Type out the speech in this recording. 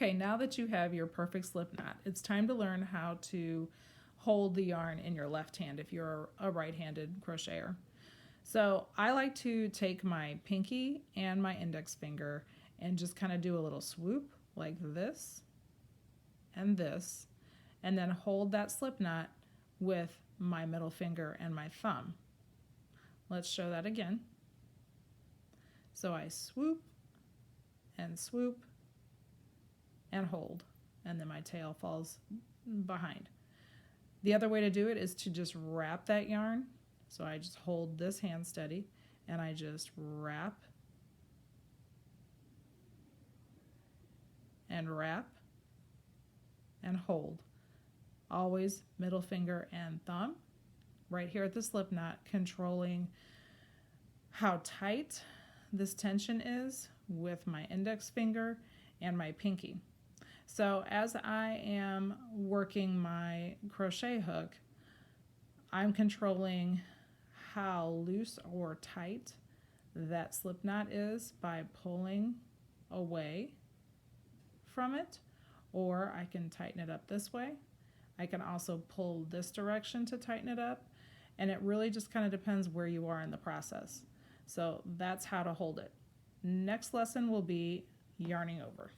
Okay, now that you have your perfect slip knot, it's time to learn how to hold the yarn in your left hand if you're a right-handed crocheter. So I like to take my pinky and my index finger and just kind of do a little swoop like this, and then hold that slip knot with my middle finger and my thumb. Let's show that again. So I swoop and hold, and then my tail falls behind. The other way to do it is to just wrap that yarn. So I just hold this hand steady and I just wrap and hold. Always middle finger and thumb right here at the slip knot, controlling how tight this tension is with my index finger and my pinky. So as I am working my crochet hook, I'm controlling how loose or tight that slip knot is by pulling away from it, or I can tighten it up this way. I can also pull this direction to tighten it up, and it really just kind of depends where you are in the process. So that's how to hold it. Next lesson will be yarning over.